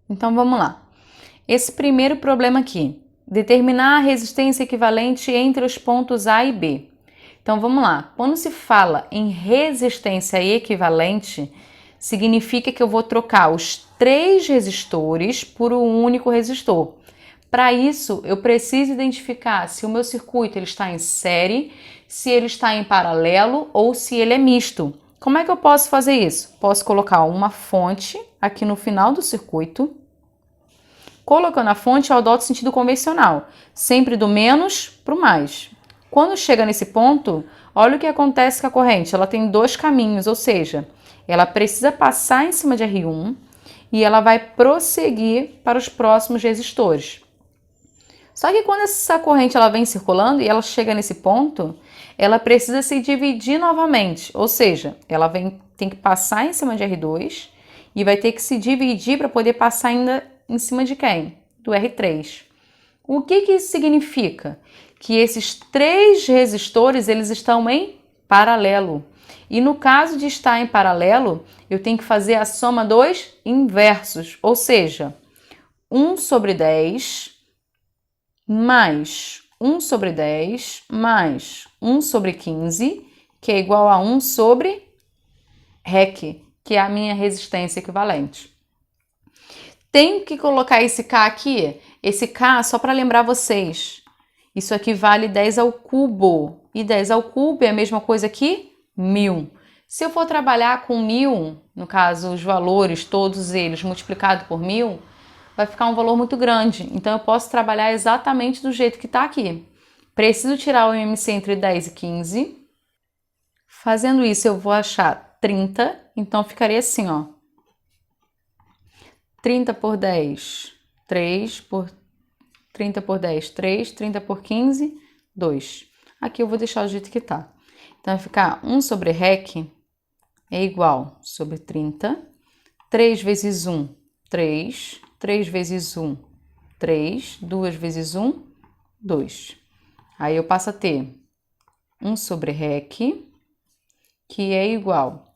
Então vamos lá. Esse primeiro problema aqui, determinar a resistência equivalente entre os pontos A e B. Então vamos lá, quando se fala em resistência equivalente, significa que eu vou trocar os 3 resistores por um único resistor. Para isso, eu preciso identificar se o meu circuito ele está em série, se ele está em paralelo ou se ele é misto. Como é que eu posso fazer isso? Posso colocar uma fonte aqui no final do circuito. Colocando a fonte, eu adoto o sentido convencional, sempre do menos para o mais. Quando chega nesse ponto, olha o que acontece com a corrente. Ela tem 2 caminhos, ou seja, ela precisa passar em cima de R1 e ela vai prosseguir para os próximos resistores. Só que quando essa corrente ela vem circulando e ela chega nesse ponto, ela precisa se dividir novamente, ou seja, ela tem que passar em cima de R2 e vai ter que se dividir para poder passar ainda em cima de quem? Do R3. O que isso significa? Que esses 3 resistores eles estão em paralelo. E no caso de estar em paralelo, eu tenho que fazer a soma dos inversos, ou seja, 1 sobre 10 mais 1 sobre 10 mais 1 sobre 15, que é igual a 1 sobre REC, que é a minha resistência equivalente. Tenho que colocar esse K aqui, esse K só para lembrar vocês. Isso aqui vale 10 ao cubo, e 10 ao cubo é a mesma coisa que 1000. Se eu for trabalhar com 1000, no caso os valores, todos eles multiplicado por 1000, vai ficar um valor muito grande. Então eu posso trabalhar exatamente do jeito que está aqui. Preciso tirar o MMC entre 10 e 15. Fazendo isso eu vou achar 30, então ficaria assim, ó. 30 por 10, 3, 30 por 10, 3, 30 por 15, 2. Aqui eu vou deixar do jeito que tá. Então vai ficar 1 sobre REC é igual sobre 30, 3 vezes 1, 3, 3 vezes 1, 3, 2 vezes 1, 2. Aí eu passo a ter 1 sobre REC, que é igual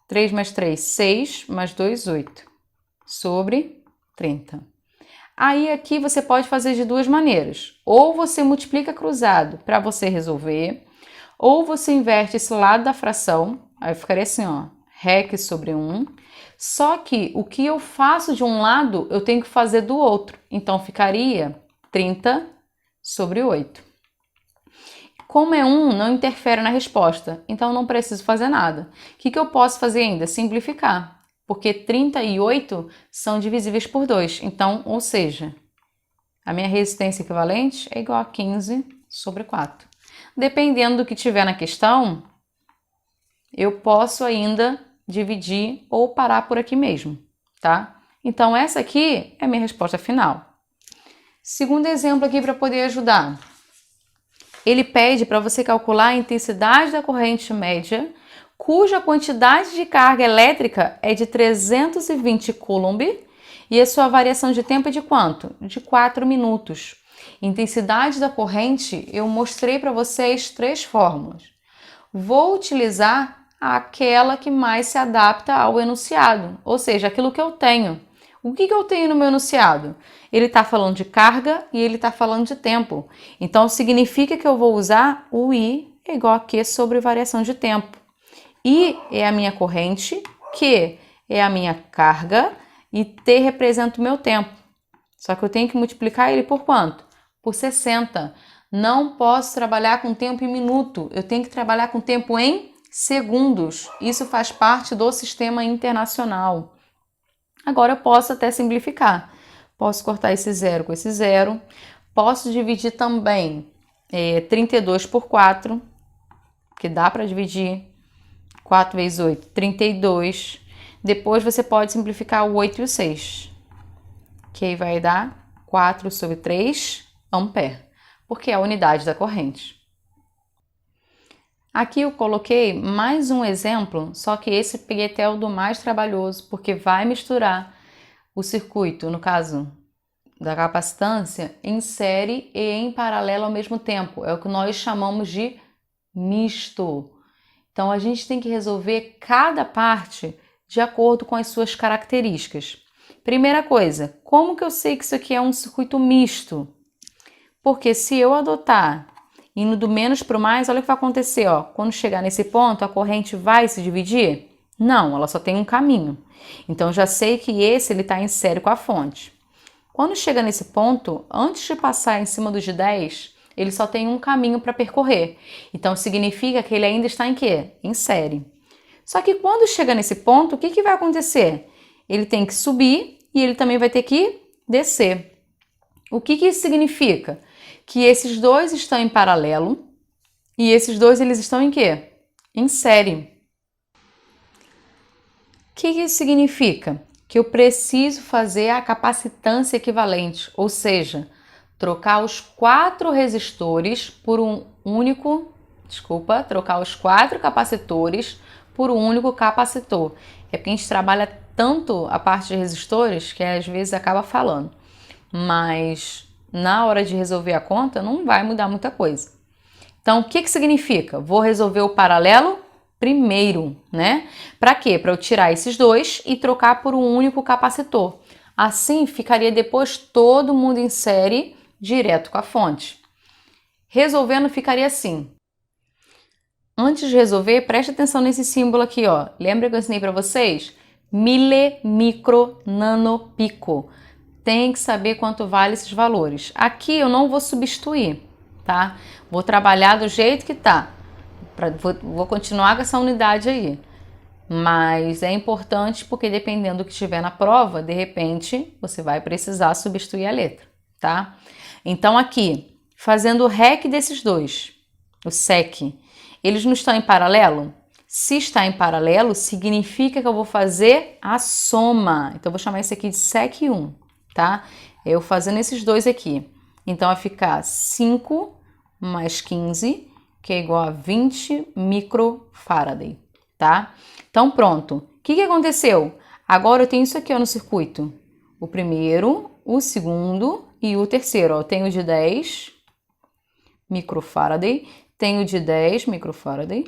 3 mais 3, 6, mais 2, 8. Sobre 30. Aí aqui você pode fazer de 2 maneiras. Ou você multiplica cruzado para você resolver, ou você inverte esse lado da fração, aí ficaria assim, ó, REC sobre 1. Só que o que eu faço de um lado, eu tenho que fazer do outro. Então ficaria 30 sobre 8. Como é 1, não interfere na resposta, então não preciso fazer nada. O que eu posso fazer ainda? Simplificar. Porque 30 e 8 são divisíveis por 2. Então, ou seja, a minha resistência equivalente é igual a 15 sobre 4. Dependendo do que tiver na questão, eu posso ainda dividir ou parar por aqui mesmo, tá? Então, essa aqui é a minha resposta final. Segundo exemplo aqui para poder ajudar. Ele pede para você calcular a intensidade da corrente média cuja quantidade de carga elétrica é de 320 coulomb e a sua variação de tempo é de quanto? De 4 minutos. Intensidade da corrente, eu mostrei para vocês 3 fórmulas. Vou utilizar aquela que mais se adapta ao enunciado, ou seja, aquilo que eu tenho. O que eu tenho no meu enunciado? Ele está falando de carga e ele está falando de tempo. Então, significa que eu vou usar o I é igual a Q sobre variação de tempo. I é a minha corrente, Q é a minha carga e T representa o meu tempo. Só que eu tenho que multiplicar ele por quanto? Por 60. Não posso trabalhar com tempo em minuto, eu tenho que trabalhar com tempo em segundos. Isso faz parte do sistema internacional. Agora eu posso até simplificar. Posso cortar esse zero com esse zero. Posso dividir também 32 por 4, que dá para dividir. 4 vezes 8, 32. Depois você pode simplificar o 8 e o 6, que aí vai dar 4 sobre 3 ampere, porque é a unidade da corrente. Aqui eu coloquei mais um exemplo, só que esse peguei até o do mais trabalhoso, porque vai misturar o circuito, no caso da capacitância, em série e em paralelo ao mesmo tempo. É o que nós chamamos de misto. Então, a gente tem que resolver cada parte de acordo com as suas características. Primeira coisa, como que eu sei que isso aqui é um circuito misto? Porque se eu adotar indo do menos para o mais, olha o que vai acontecer, ó. Quando chegar nesse ponto, a corrente vai se dividir? Não, ela só tem um caminho. Então, já sei que esse ele está em série com a fonte. Quando chega nesse ponto, antes de passar em cima dos de 10, ele só tem um caminho para percorrer. Então, significa que ele ainda está em quê? Em série. Só que quando chega nesse ponto, o que, que vai acontecer? Ele tem que subir e ele também vai ter que descer. O que, que isso significa? Que esses dois estão em paralelo e esses dois eles estão em quê? Em série. O que, que isso significa? Que eu preciso fazer a capacitância equivalente, ou seja, trocar os 4 resistores por um único, trocar os 4 capacitores por um único capacitor. É porque a gente trabalha tanto a parte de resistores que às vezes acaba falando, mas na hora de resolver a conta não vai mudar muita coisa. Então, o que que significa? Vou resolver o paralelo primeiro, né? Para quê? Para eu tirar esses dois e trocar por um único capacitor. Assim, ficaria depois todo mundo em série direto com a fonte. Resolvendo, ficaria assim. Antes de resolver, preste atenção nesse símbolo aqui, ó. Lembra que eu ensinei para vocês? Mile, micro, nano, pico. Tem que saber quanto vale esses valores. Aqui eu não vou substituir, tá? Vou trabalhar do jeito que tá. Vou continuar com essa unidade aí. Mas é importante porque dependendo do que estiver na prova, de repente, você vai precisar substituir a letra, tá? Então aqui, fazendo o REC desses dois, o SEC, eles não estão em paralelo? Se está em paralelo, significa que eu vou fazer a soma. Então, eu vou chamar isso aqui de SEC 1, tá? Eu fazendo esses dois aqui. Então, vai ficar 5 mais 15, que é igual a 20 microfaraday, tá? Então, pronto. O que aconteceu? Agora eu tenho isso aqui ó, no circuito. O primeiro, o segundo e o terceiro. Ó. Eu tenho de 10 microfaraday, tenho de 10 microfaraday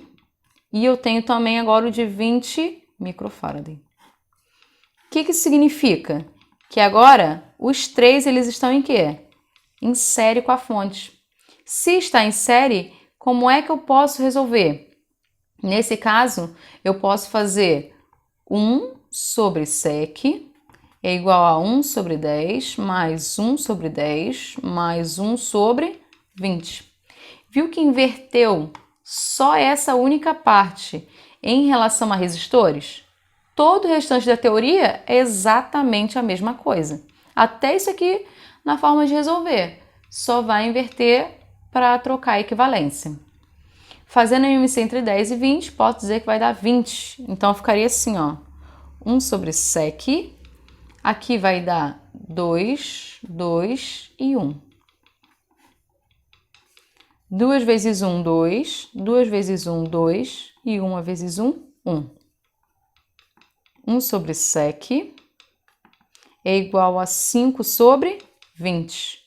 e eu tenho também agora o de 20 microfaraday. O que isso significa? Que agora os três eles estão em quê? Em série com a fonte. Se está em série, como é que eu posso resolver? Nesse caso, eu posso fazer 1 sobre SEC é igual a 1 sobre 10 mais 1 sobre 10 mais 1 sobre 20. Viu que inverteu só essa única parte em relação a resistores? Todo o restante da teoria é exatamente a mesma coisa. Até isso aqui na forma de resolver. Só vai inverter para trocar a equivalência. Fazendo a MMC entre 10 e 20, posso dizer que vai dar 20. Então, ficaria assim, ó. 1 sobre SEC. Aqui vai dar 2, 2 e 1. 2 vezes 1, 2. 2 vezes 1, 2. E 1 vezes 1, 1. 1 sobre SEC é igual a 5 sobre 20.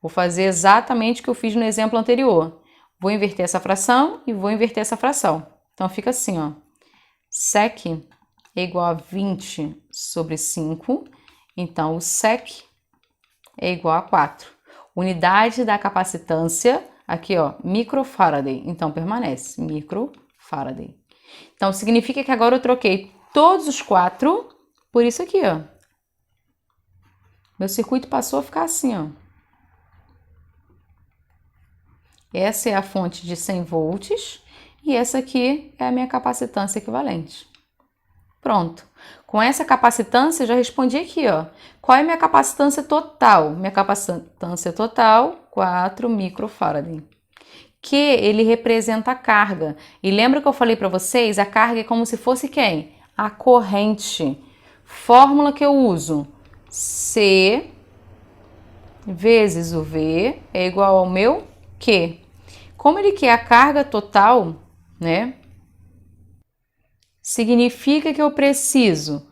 Vou fazer exatamente o que eu fiz no exemplo anterior. Vou inverter essa fração e vou inverter essa fração. Então, fica assim, ó. SEC é igual a 20 sobre 5. Então, o SEC é igual a 4. Unidade da capacitância, aqui, ó, microfaraday. Então, permanece, microfaraday. Então, significa que agora eu troquei todos os 4 por isso aqui, ó. Meu circuito passou a ficar assim, ó. Essa é a fonte de 100 volts e essa aqui é a minha capacitância equivalente. Pronto. Com essa capacitância, eu já respondi aqui, ó. Qual é a minha capacitância total? Minha capacitância total, 4 microfaraday. Que ele representa a carga. E lembra que eu falei para vocês? A carga é como se fosse quem? A corrente. Fórmula que eu uso. C vezes o V é igual ao meu Q. Como ele quer a carga total, né? Significa que eu preciso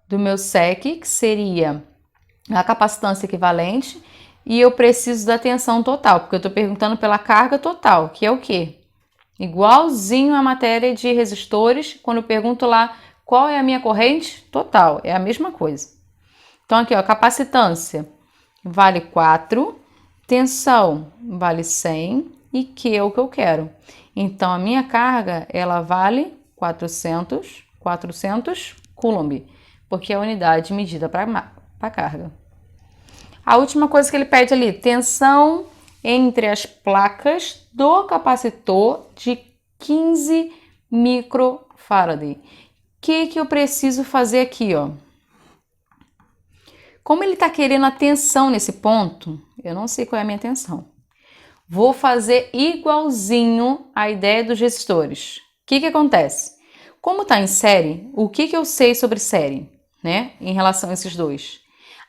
do meu SEC, que seria a capacitância equivalente, e eu preciso da tensão total, porque eu estou perguntando pela carga total, que é o quê? Igualzinho à matéria de resistores, quando eu pergunto lá qual é a minha corrente total, é a mesma coisa. Então, aqui, ó, capacitância vale 4, tensão vale 100 e Q é o que eu quero. Então, a minha carga, ela vale 400 coulomb, porque é a unidade medida para carga. A última coisa que ele pede ali, tensão entre as placas do capacitor de 15 microfarad. O que eu preciso fazer aqui, ó? Como ele está querendo a tensão nesse ponto, eu não sei qual é a minha tensão. Vou fazer igualzinho a ideia dos resistores. O que acontece? Como está em série, o que eu sei sobre série, né? Em relação a esses dois?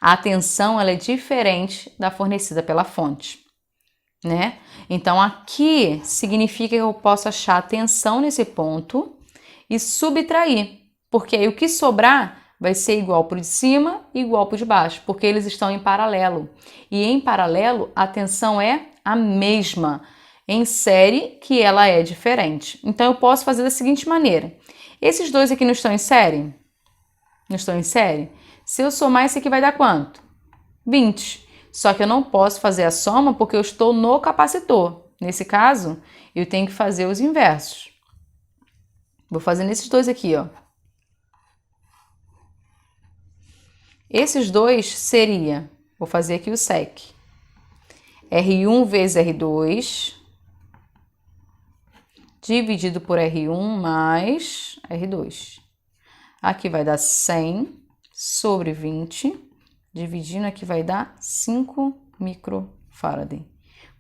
A tensão ela é diferente da fornecida pela fonte, né? Então aqui significa que eu posso achar a tensão nesse ponto e subtrair, porque aí o que sobrar vai ser igual para o de cima e igual para o de baixo, porque eles estão em paralelo. E em paralelo a tensão é a mesma, em série que ela é diferente. Então eu posso fazer da seguinte maneira: esses dois aqui não estão em série? Não estão em série? Se eu somar, esse aqui vai dar quanto? 20. Só que eu não posso fazer a soma porque eu estou no capacitor. Nesse caso, eu tenho que fazer os inversos. Vou fazer nesses dois aqui, ó. Esses dois seria, vou fazer aqui o SEC. R1 vezes R2 dividido por R1 mais R2. Aqui vai dar 100 sobre 20, dividindo aqui vai dar 5 microfarad.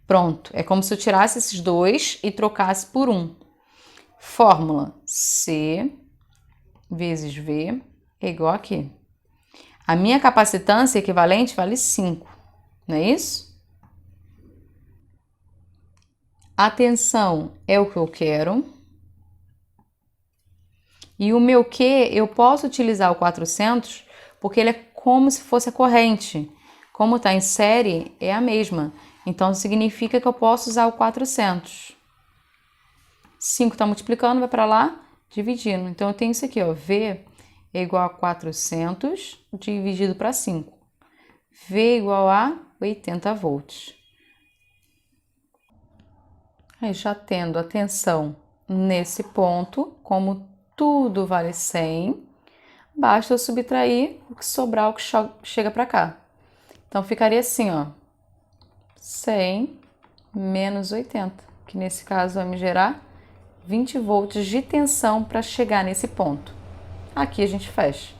Pronto, é como se eu tirasse esses dois e trocasse por 1. Fórmula C vezes V é igual aqui. A minha capacitância equivalente vale 5, não é isso? A tensão é o que eu quero. E o meu Q, eu posso utilizar o 400 porque ele é como se fosse a corrente. Como está em série, é a mesma. Então, significa que eu posso usar o 400. 5 está multiplicando, vai para lá, dividindo. Então, eu tenho isso aqui, ó. V é igual a 400 dividido para 5. V é igual a 80 volts. Aí, já tendo a tensão nesse ponto, como tudo vale 100, basta eu subtrair o que sobrar, o que chega para cá. Então, ficaria assim, ó, 100 menos 80, que nesse caso vai me gerar 20 volts de tensão para chegar nesse ponto. Aqui a gente fecha.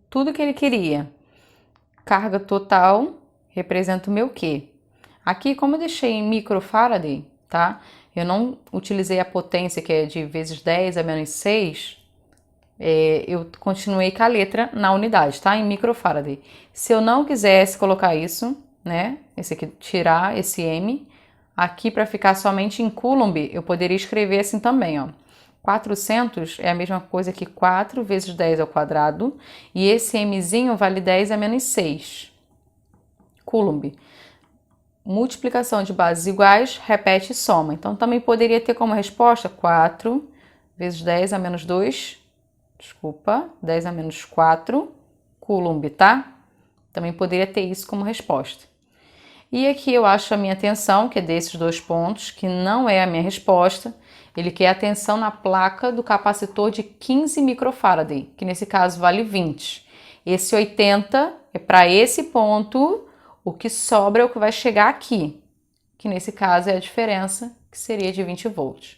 Tudo que ele queria. Carga total representa o meu Q. Aqui, como eu deixei em microfarad, tá? Eu não utilizei a potência que é de vezes 10 a menos 6, eu continuei com a letra na unidade, tá? Em microfarad. Se eu não quisesse colocar isso, né? Esse aqui, tirar esse M, aqui para ficar somente em coulomb, eu poderia escrever assim também, ó. 400 é a mesma coisa que 4 vezes 10 ao quadrado, e esse Mzinho vale 10 a menos 6. Coulomb. Multiplicação de bases iguais, repete e soma. Então, também poderia ter como resposta 4 vezes 10 a menos 2, 10 a menos 4, coulomb, tá? Também poderia ter isso como resposta. E aqui eu acho a minha tensão, que é desses dois pontos, que não é a minha resposta. Ele quer a tensão na placa do capacitor de 15 microfarad, que nesse caso vale 20. Esse 80 é para esse ponto. O que sobra é o que vai chegar aqui, que nesse caso é a diferença, que seria de 20 volts.